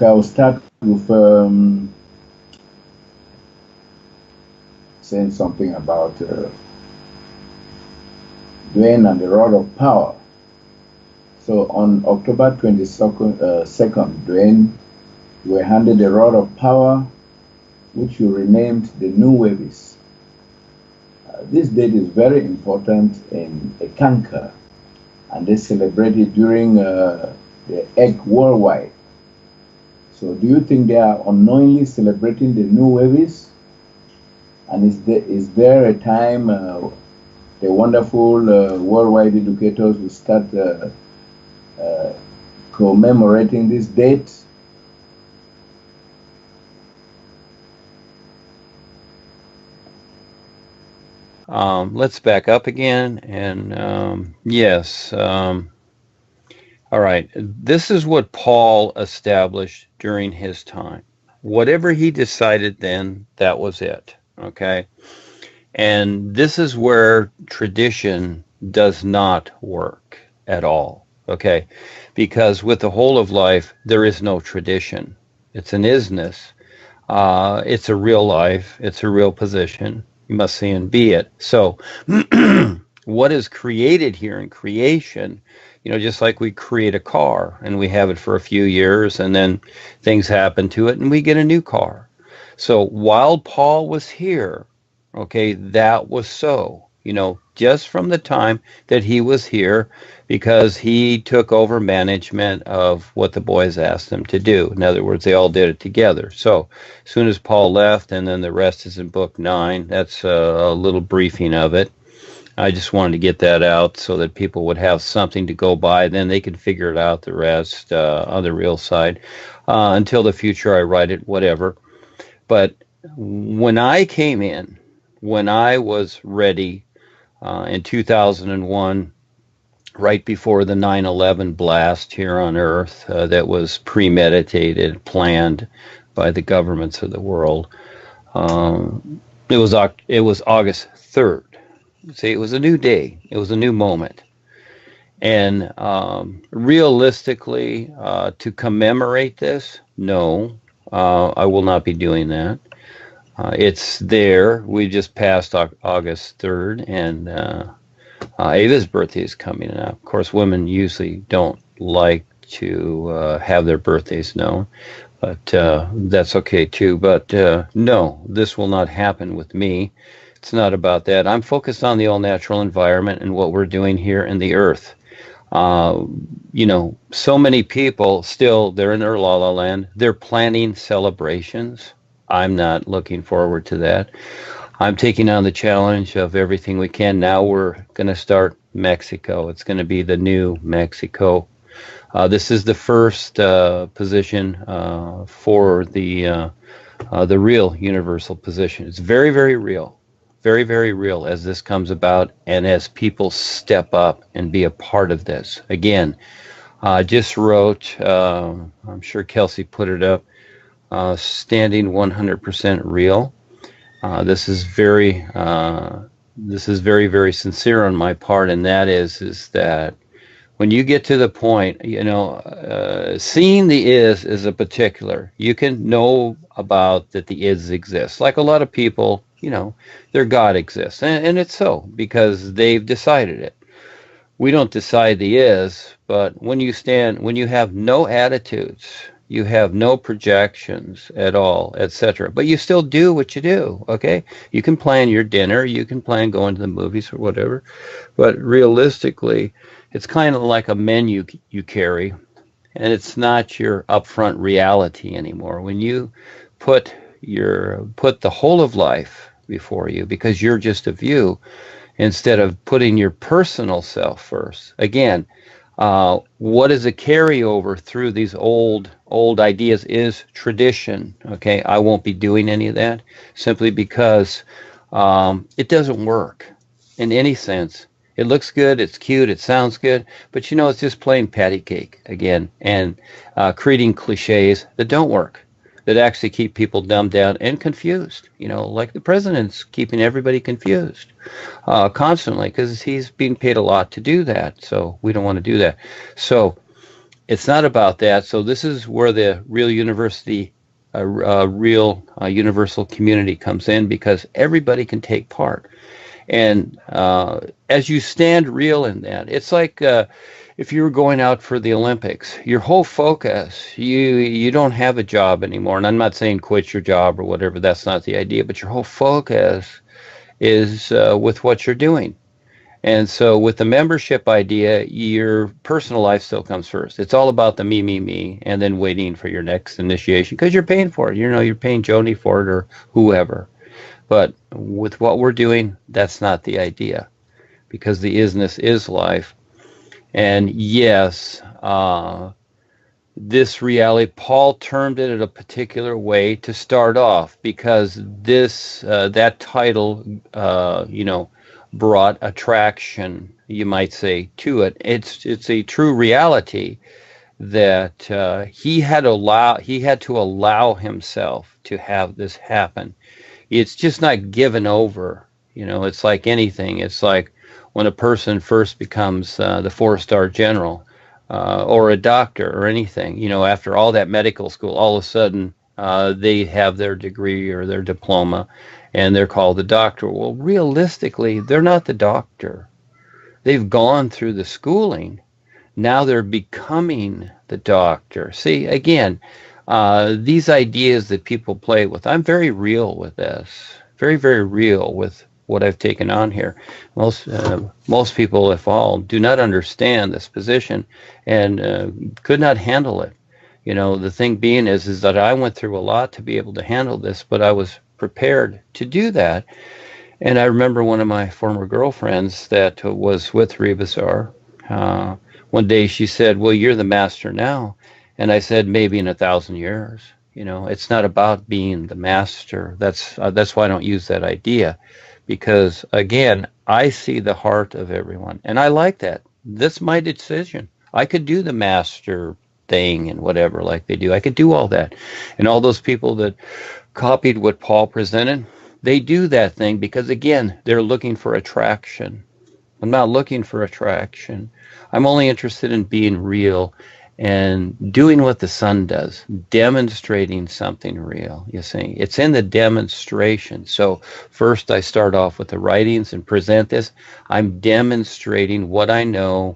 Okay, I'll start with saying something about Duane and the Rod of Power. So on October 22nd, Duane, you were handed the Rod of Power, which you renamed the New Waves. This date is very important in Ekanka, and they celebrate it during the Egg Worldwide. So do you think they are unknowingly celebrating the New Waves? And is there a time the wonderful worldwide educators will start commemorating this date? Let's back up again. And yes, all right. This is what Paul established during his time. Whatever he decided then, that was it. Okay. And this is where tradition does not work at all. Okay. Because with the whole of life, there is no tradition. It's an isness. It's a real life. It's a real position. You must see and be it. So, what is created here in creation, just like we create a car and we have it for a few years and then things happen to it and we get a new car. So, while Paul was here, okay, that was so, just from the time that he was here, because he took over management of what the boys asked him to do. In other words, they all did it together. So as soon as Paul left, and then the rest is in book 9, that's a little briefing of it. I just wanted to get that out so that people would have something to go by. Then they could figure it out, the rest on the real side. Until the future, I write it, whatever. But when I came in, when I was ready in 2001, right before the 9/11 blast here on Earth that was premeditated, planned by the governments of the world, it was August 3rd. See, it was a new day. It was a new moment. And realistically, to commemorate this, no, I will not be doing that. It's there. We just passed August 3rd, and Ava's birthday is coming up. Of course, women usually don't like to have their birthdays known, but that's okay too. But no, this will not happen with me. It's not about that. I'm focused on the all-natural environment and what we're doing here in the earth. So many people still, they're in their la-la land. They're planning celebrations. I'm not looking forward to that. I'm taking on the challenge of everything we can. Now we're going to start Mexico. It's going to be the new Mexico. This is the first position for the real universal position. It's very, very real. Very, very real as this comes about and as people step up and be a part of this. Again, just wrote, I'm sure Kelsey put it up, standing 100% real. This is very, very sincere on my part, and that is that when you get to the point, seeing the is a particular. You can know about that the is exists. Like a lot of people, their God exists, and it's so because they've decided it. We don't decide the is, but when you have no attitudes, you have no projections at all, etc. But you still do what you do, okay? You can plan your dinner, you can plan going to the movies or whatever, but realistically, it's kind of like a menu you carry, and it's not your upfront reality anymore. When you put the whole of life before you, because you're just a view, instead of putting your personal self first. Again, what is a carryover through these old ideas is tradition. Okay, I won't be doing any of that simply because it doesn't work in any sense. It looks good, it's cute, it sounds good, but it's just plain patty cake again, and creating cliches that don't work, that actually keep people dumbed down and confused. Like the president's keeping everybody confused constantly because he's being paid a lot to do that. So we don't want to do that. So It's not about that. So this is where the real universal community comes in, because everybody can take part. And as you stand real in that, it's like if you were going out for the Olympics, your whole focus, you don't have a job anymore. And I'm not saying quit your job or whatever. That's not the idea. But your whole focus is with what you're doing. And so with the membership idea, your personal life still comes first. It's all about the me, and then waiting for your next initiation because you're paying for it. You know, you're paying Joni for it or whoever. But with what we're doing, that's not the idea, because the isness is life. And yes, this reality, Paul termed it in a particular way to start off, because that title, brought attraction, you might say, to it. It's a true reality that he had to allow himself to have this happen. It's just not given over. It's like anything. It's like when a person first becomes the 4-star general or a doctor or anything. After all that medical school, all of a sudden they have their degree or their diploma, and they're called the doctor. Well, realistically, they're not the doctor. They've gone through the schooling. Now they're becoming the doctor. See, again, these ideas that people play with, I'm very real with this. Very, very real with what I've taken on here. Most people, if all, do not understand this position and could not handle it. The thing being is that I went through a lot to be able to handle this, but I was prepared to do that. And I remember one of my former girlfriends that was with Rebazar. One day she said, "Well, you're the master now." And I said, "Maybe in 1,000 years." It's not about being the master. That's why I don't use that idea, because again, I see the heart of everyone, and I like that. That's my decision. I could do the master thing and whatever like they do. I could do all that, and all those people that copied what Paul presented, they do that thing because, again, they're looking for attraction. I'm not looking for attraction. I'm only interested in being real and doing what the sun does, demonstrating something real. You see, it's in the demonstration. So first I start off with the writings and present this. I'm demonstrating what I know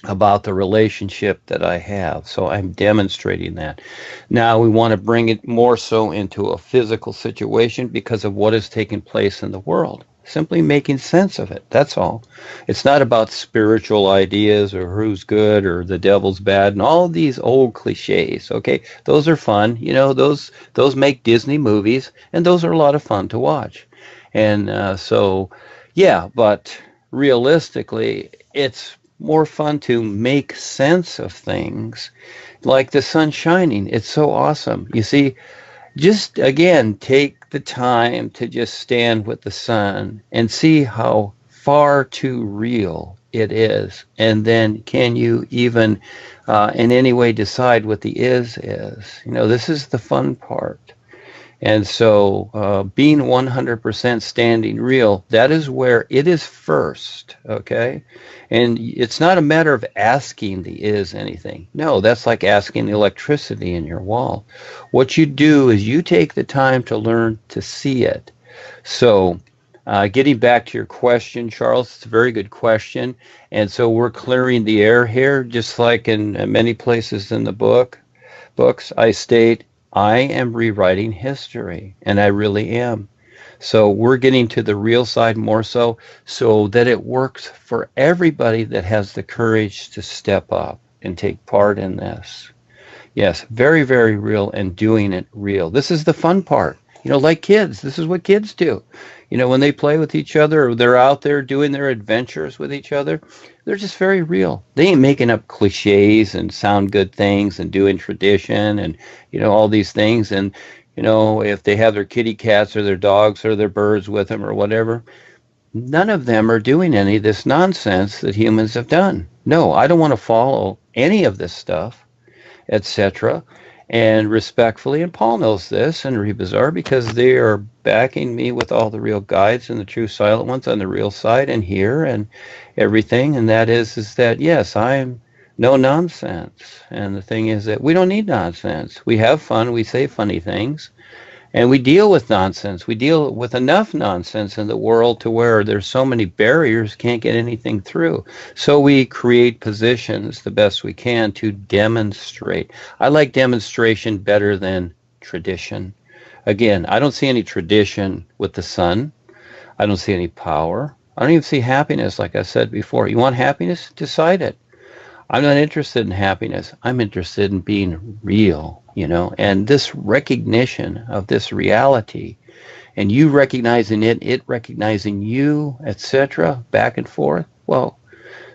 about the relationship that I have. So I'm demonstrating that. Now we want to bring it more so into a physical situation because of what is taking place in the world. Simply making sense of it. That's all. It's not about spiritual ideas or who's good or the devil's bad and all these old cliches. Okay, those are fun. Those make Disney movies, and those are a lot of fun to watch. And so, yeah, but realistically, it's more fun to make sense of things, like the sun shining. It's so awesome. You see, just again, take the time to just stand with the sun and see how far too real it is. And then can you even in any way decide what the is? This is the fun part. And so being 100% standing real, that is where it is first, okay? And it's not a matter of asking the is anything. No, that's like asking the electricity in your wall. What you do is you take the time to learn to see it. So getting back to your question, Charles, it's a very good question. And so we're clearing the air here, just like in many places in the books, I state, I am rewriting history, and I really am. So we're getting to the real side more so that it works for everybody that has the courage to step up and take part in this. Yes, very, very real, and doing it real. This is the fun part. Like kids, this is what kids do. When they play with each other or they're out there doing their adventures with each other, they're just very real. They ain't making up cliches and sound good things and doing tradition and, all these things. And, if they have their kitty cats or their dogs or their birds with them or whatever, none of them are doing any of this nonsense that humans have done. No, I don't want to follow any of this stuff, etc. And respectfully, and Paul knows this, and Rebazar, because they are backing me with all the real guides and the true silent ones on the real side and here and everything. And that is that, yes, I'm No nonsense. And the thing is that we don't need nonsense. We have fun, we say funny things, and we deal with nonsense. We deal with enough nonsense in the world to where there's so many barriers, can't get anything through. So we create positions the best we can to demonstrate. I like demonstration better than tradition. Again, I don't see any tradition with the sun. I don't see any power. I don't even see happiness, like I said before. You want happiness? Decide it. I'm not interested in happiness. I'm interested in being real, and this recognition of this reality and you recognizing it, it recognizing you, etc., back and forth. Well,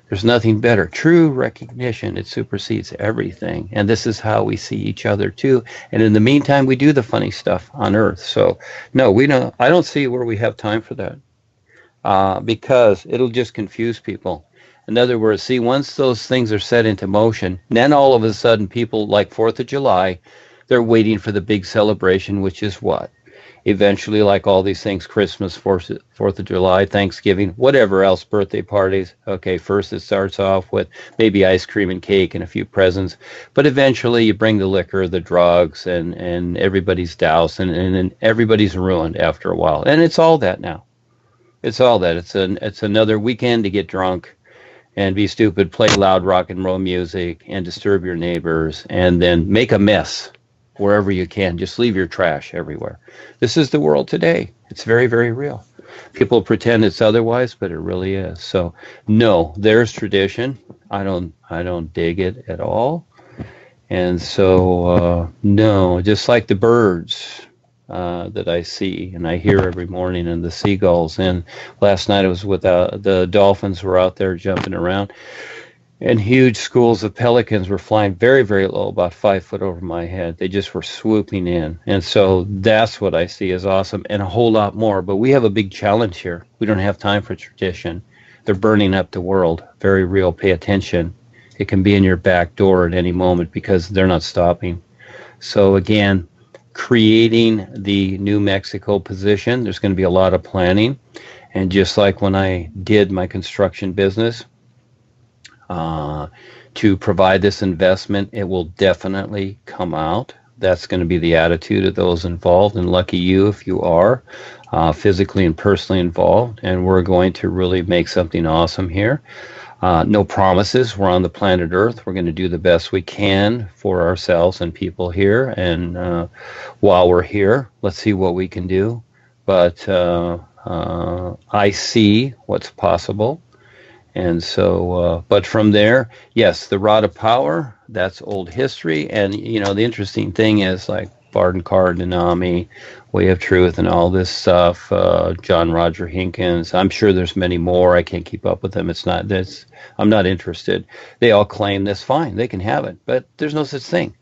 there's nothing better. True recognition, it supersedes everything. And this is how we see each other too. And in the meantime, we do the funny stuff on earth. So no, we don't, I don't see where we have time for that. Because it'll just confuse people. In other words, see, once those things are set into motion, then all of a sudden people like 4th of July, they're waiting for the big celebration, which is what? Eventually, like all these things, Christmas, 4th of July, Thanksgiving, whatever else, birthday parties. Okay, first it starts off with maybe ice cream and cake and a few presents. But eventually you bring the liquor, the drugs, and everybody's doused, and everybody's ruined after a while. And it's all that now. It's all that. It's another weekend to get drunk and be stupid, play loud rock and roll music, and disturb your neighbors, and then make a mess wherever you can. Just leave your trash everywhere. This is the world today. It's very, very real. People pretend it's otherwise, but it really is. So, no, there's tradition. I don't dig it at all. And so, no, just like the birds that I see and I hear every morning, and the seagulls. And last night I was with the dolphins were out there jumping around, and huge schools of pelicans were flying very, very low, about 5 foot over my head. They just were swooping in. And so that's what I see as awesome, and a whole lot more. But we have a big challenge here. We don't have time for tradition. They're burning up the world. Very real. Pay attention. It can be in your back door at any moment because they're not stopping. So again, creating the New Mexico position, there's going to be a lot of planning. And just like when I did my construction business, to provide this investment, it will definitely come out. That's going to be the attitude of those involved, and lucky you if you are physically and personally involved. And we're going to really make something awesome here. No promises. We're on the planet Earth. We're going to do the best we can for ourselves and people here. And while we're here, let's see what we can do. But I see what's possible. And so, but from there, yes, the rod of power, that's old history. And, the interesting thing is like Barton Cardinami, Way of Truth, and all this stuff, John Roger Hinkins. I'm sure there's many more. I can't keep up with them. It's not this. I'm not interested. They all claim this. Fine, they can have it, but there's no such thing.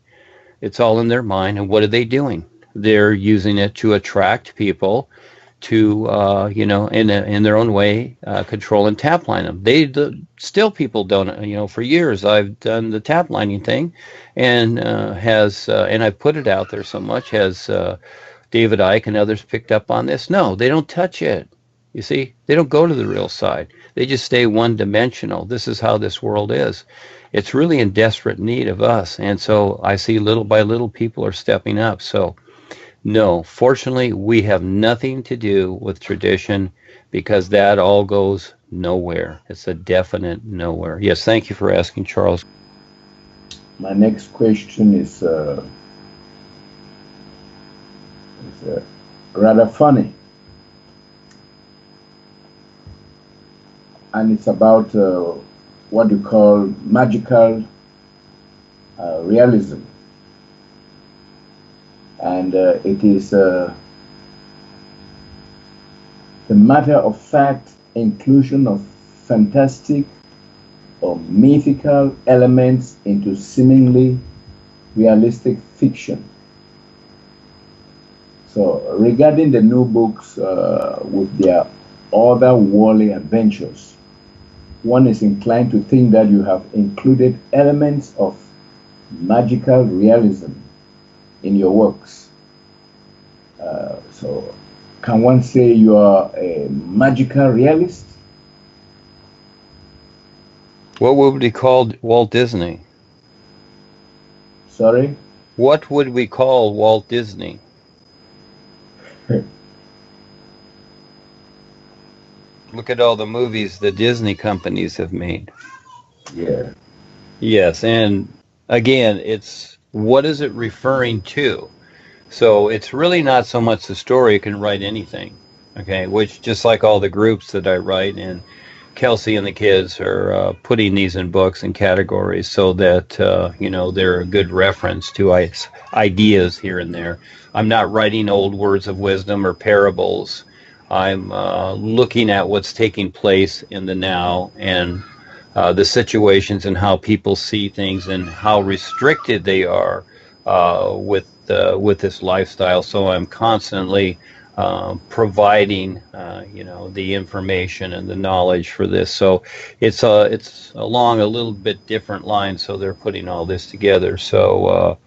It's all in their mind. And what are they doing? They're using it to attract people to, in their own way, control and tap line them. Still people don't, for years I've done the tap lining thing, and and I put it out there so much. Has David Icke and others picked up on this? No, they don't touch it. You see, they don't go to the real side. They just stay one-dimensional. This is how this world is. It's really in desperate need of us. And so I see little by little people are stepping up. So no, fortunately, we have nothing to do with tradition because that all goes nowhere. It's a definite nowhere. Yes, thank you for asking, Charles. My next question is rather funny. And it's about what you call magical realism. And it is the matter of fact inclusion of fantastic or mythical elements into seemingly realistic fiction. So regarding the new books with their otherworldly adventures, one is inclined to think that you have included elements of magical realism in your works. So can one say you are a magical realist? What would we call Walt Disney? Sorry? What would we call Walt Disney? Look at all the movies the Disney companies have made. Yeah. Yes, and again, it's what is it referring to? So it's really not so much the story, you can write anything. Okay, which just like all the groups that I write, and Kelsey and the kids are putting these in books and categories so that they're a good reference to ideas here and there. I'm not writing old words of wisdom or parables. I'm looking at what's taking place in the now and the situations and how people see things and how restricted they are with this lifestyle. So I'm constantly providing the information and the knowledge for this. So it's along a little bit different line. So they're putting all this together. So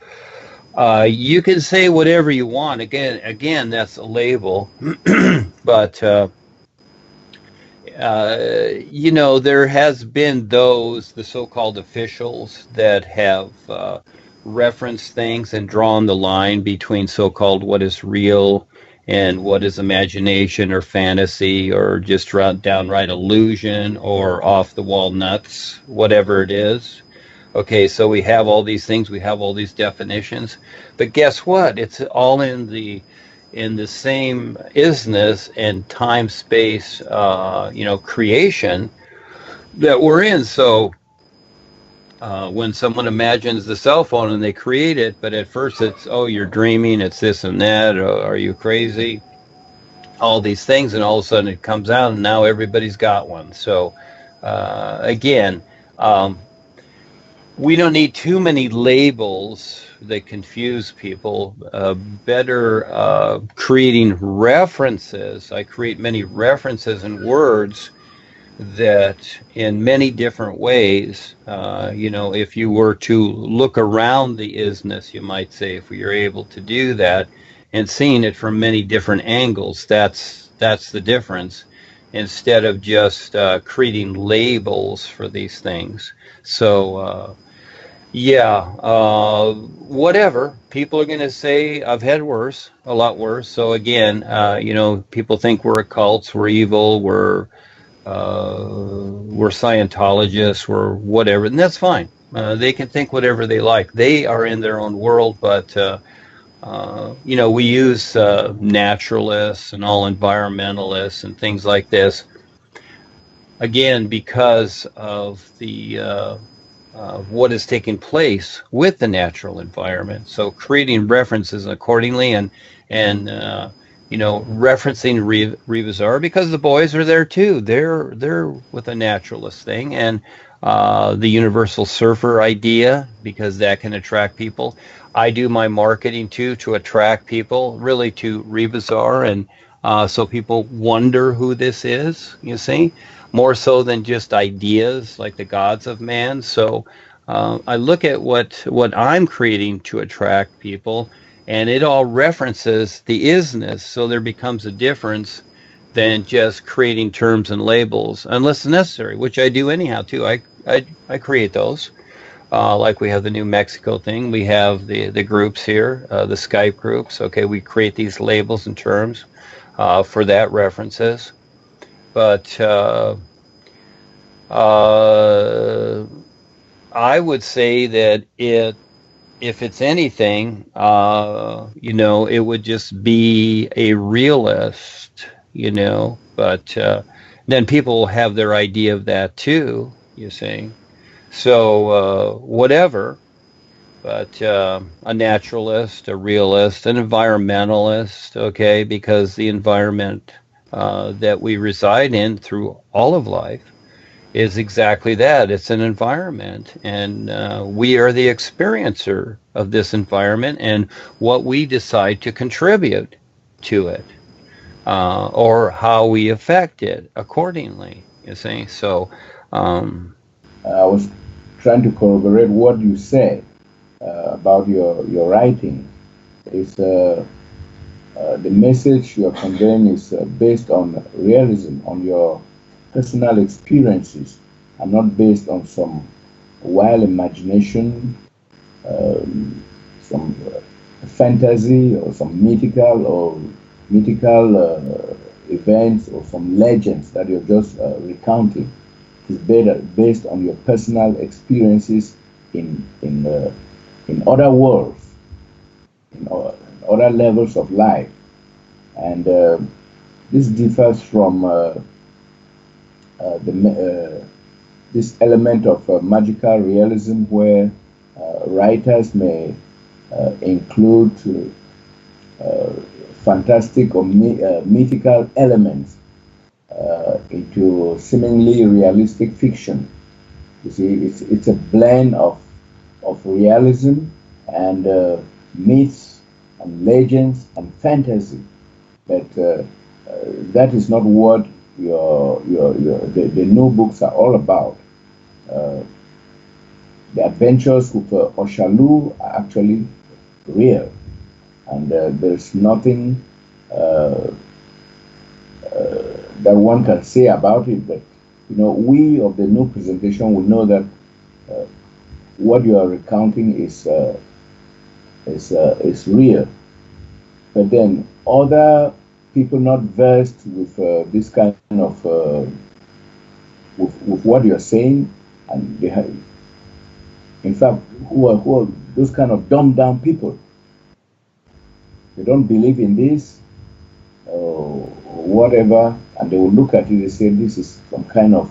you can say whatever you want. Again, that's a label, but. There has been the so-called officials that have referenced things and drawn the line between so-called what is real and what is imagination or fantasy or just downright illusion or off-the-wall nuts, whatever it is. Okay, so we have all these things, we have all these definitions, but guess what? It's all in the same isness and time space creation that we're in. So when someone imagines the cell phone and they create it, but at first it's, oh, you're dreaming, it's this and that, or are you crazy, all these things, and all of a sudden it comes out and now everybody's got one. So again, we don't need too many labels that confuse people. Better creating references. I create many references and words that in many different ways, if you were to look around the isness, you might say, if you're able to do that and seeing it from many different angles, that's the difference, instead of just creating labels for these things. So whatever. People are going to say, I've had worse, a lot worse. So again, people think we're occults, we're evil, we're Scientologists, we're whatever, and that's fine. They can think whatever they like. They are in their own world, but we use naturalists and all environmentalists and things like this. Again, because of the what is taking place with the natural environment. So creating references accordingly and referencing Revizar because the boys are there too. They're with a naturalist thing and the universal surfer idea because that can attract people. I do my marketing too to attract people really to Revizar and so people wonder who this is, you see, more so than just ideas like the gods of man. So I look at what I'm creating to attract people, and it all references the isness. So there becomes a difference than just creating terms and labels, unless necessary, which I do anyhow too. I create those. Like we have the New Mexico thing, we have the groups here, the Skype groups. Okay, we create these labels and terms for that references. But I would say that if it's anything, it would just be a realist, but then people will have their idea of that too, you see. So whatever, but a naturalist, a realist, an environmentalist, okay, because the environment that we reside in through all of life is exactly that. It's an environment, and we are the experiencer of this environment and what we decide to contribute to it or how we affect it accordingly, you see. So I was trying to corroborate what you said about your writing. Is the message you are conveying is based on realism, on your personal experiences, are not based on some wild imagination, some fantasy, or some mythical events, or some legends that you're just recounting. It's based on your personal experiences in other worlds, in other levels of life, and this differs from this element of magical realism, where writers may include fantastic or mythical elements into seemingly realistic fiction. You see, it's a blend of realism and myths and legends and fantasy. But that is not what the new books are all about. Uh, the adventures with Oshalu are actually real, and there's nothing that one can say about it. But we of the new presentation will know that uh, what you are recounting is real. But then other people not versed with this kind of with what you're saying, and they have, in fact, who are those kind of dumbed down people. They don't believe in this or whatever, and they will look at it and say this is some kind of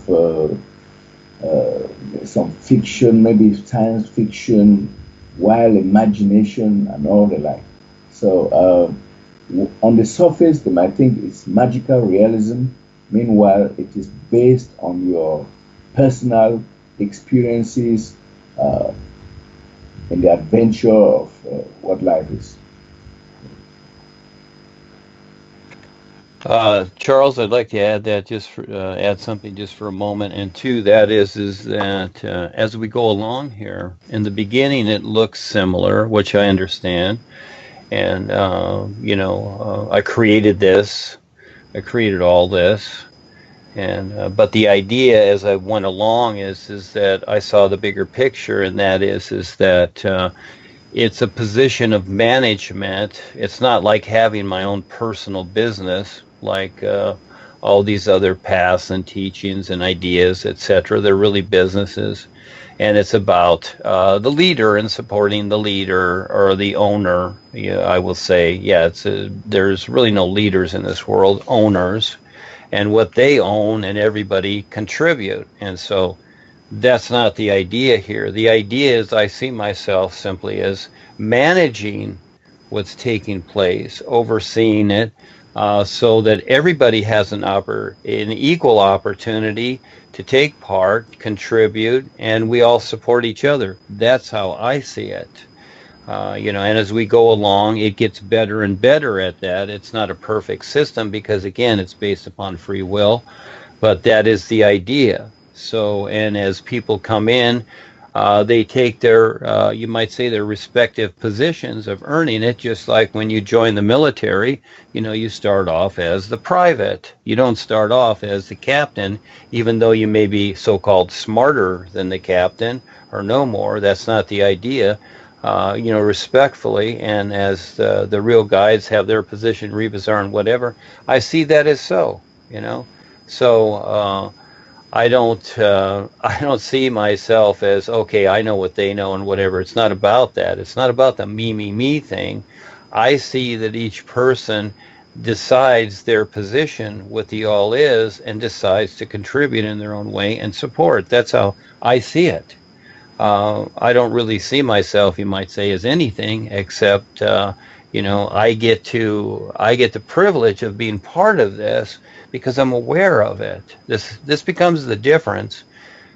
some fiction, maybe science fiction, wild imagination, and all the like. So on the surface, they might think it's magical realism. Meanwhile, it is based on your personal experiences uh, in the adventure of what life is. Charles, I'd like to add that add something just for a moment, and two, that is that as we go along here, in the beginning it looks similar, which I understand, and I created this, I created all this, and but the idea as I went along is that I saw the bigger picture, and that is that it's a position of management. It's not like having my own personal business, like all these other paths and teachings and ideas, etc. They're really businesses, and it's about the leader and supporting the leader or the owner. Yeah, I will say, yeah, there's really no leaders in this world, owners, and what they own, and everybody contribute, and so that's not the idea here. The idea is I see myself simply as managing what's taking place, overseeing it, so that everybody has an equal opportunity to take part, contribute, and we all support each other. That's how I see it. And as we go along, it gets better and better at that. It's not a perfect system because, again, it's based upon free will, but that is the idea. So, and as people come in, they take their, you might say, their respective positions of earning it, just like when you join the military, you start off as the private. You don't start off as the captain, even though you may be so-called smarter than the captain or no more. That's not the idea. Respectfully, and as the real guides have their position, Rebazar and whatever, I see that as so, you know. So I don't see myself as, okay, I know what they know and whatever. It's not about that. It's not about the me thing. I see that each person decides their position, what the all is, and decides to contribute in their own way and support. That's how I see it. I don't really see myself, you might say, as anything except, I get the privilege of being part of this because I'm aware of it. This becomes the difference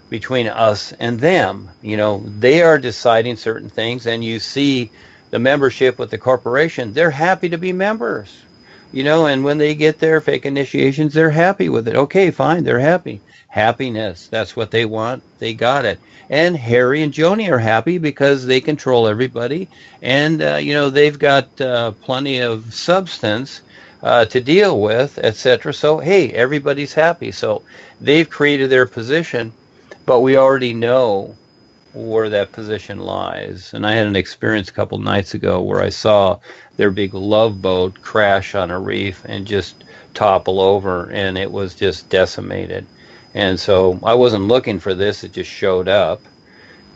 between us and them. They are deciding certain things, and you see the membership with the corporation. They're happy to be members. And when they get their fake initiations, they're happy with it. Okay, fine, they're happy. Happiness, that's what they want. They got it. And Harry and Joni are happy because they control everybody. And, they've got plenty of substance to deal with, etc. So, hey, everybody's happy. So they've created their position. but we already know where that position lies. And I had an experience a couple nights ago where I saw their big love boat crash on a reef and just topple over, and it was just decimated. And so I wasn't looking for this, it just showed up.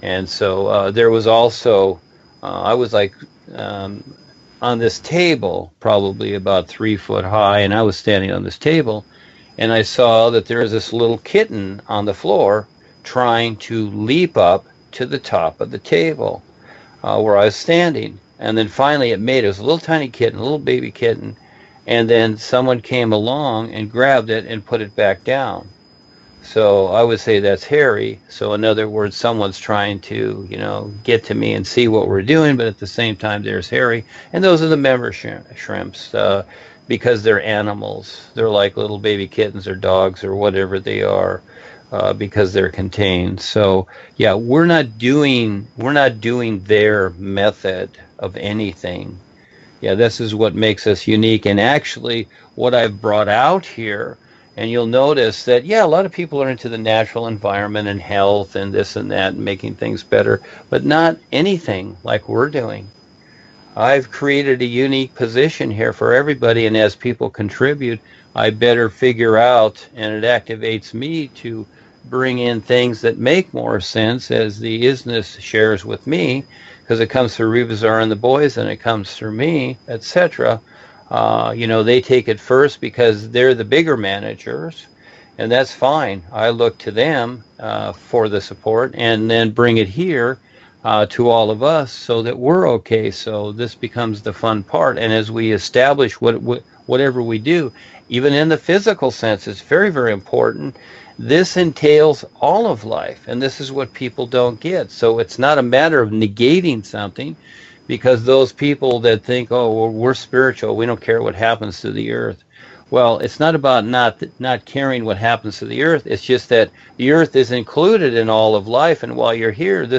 And so there was also, I was like on this table, probably about 3 foot high, and I was standing on this table, and I saw that there was this little kitten on the floor trying to leap up to the top of the table where I was standing. And then finally it was a little tiny kitten, a little baby kitten, and then someone came along and grabbed it and put it back down. So I would say that's hairy. So in other words, someone's trying to, get to me and see what we're doing, but at the same time, there's hairy. And those are the member shrimps because they're animals. They're like little baby kittens or dogs or whatever they are because they're contained. So yeah, we're not doing their method of anything. Yeah, this is what makes us unique. And actually, what I've brought out here, and you'll notice that, yeah, a lot of people are into the natural environment and health and this and that and making things better, but not anything like we're doing. I've created a unique position here for everybody, and as people contribute, I better figure out, and it activates me to bring in things that make more sense as the isness shares with me, because it comes through Rebazar and the boys, and it comes through me, etc. They take it first because they're the bigger managers, and that's fine. I look to them for the support and then bring it here to all of us so that we're okay. So this becomes the fun part. And as we establish whatever we do, even in the physical sense, it's very, very important. This entails all of life, and this is what people don't get. So it's not a matter of negating something, because those people that think, oh, well, we're spiritual, we don't care what happens to the earth. Well, it's not about not caring what happens to the earth. It's just that the earth is included in all of life, and while you're here,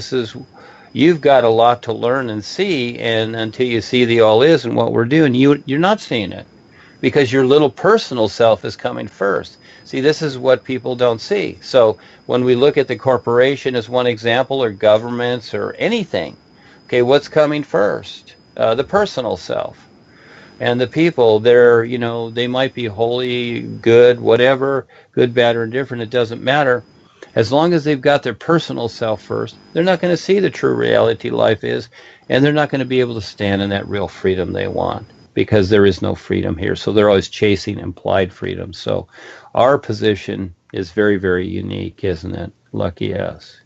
you've got a lot to learn and see, and until you see the all is and what we're doing, you're not seeing it, because your little personal self is coming first. See, this is what people don't see. So when we look at the corporation as one example, or governments or anything, okay, what's coming first? The personal self. And the people, they might be holy, good, whatever, good, bad, or indifferent, it doesn't matter. As long as they've got their personal self first, they're not going to see the true reality life is, and they're not going to be able to stand in that real freedom they want, because there is no freedom here. So they're always chasing implied freedom. So our position is very, very unique, isn't it? Lucky us.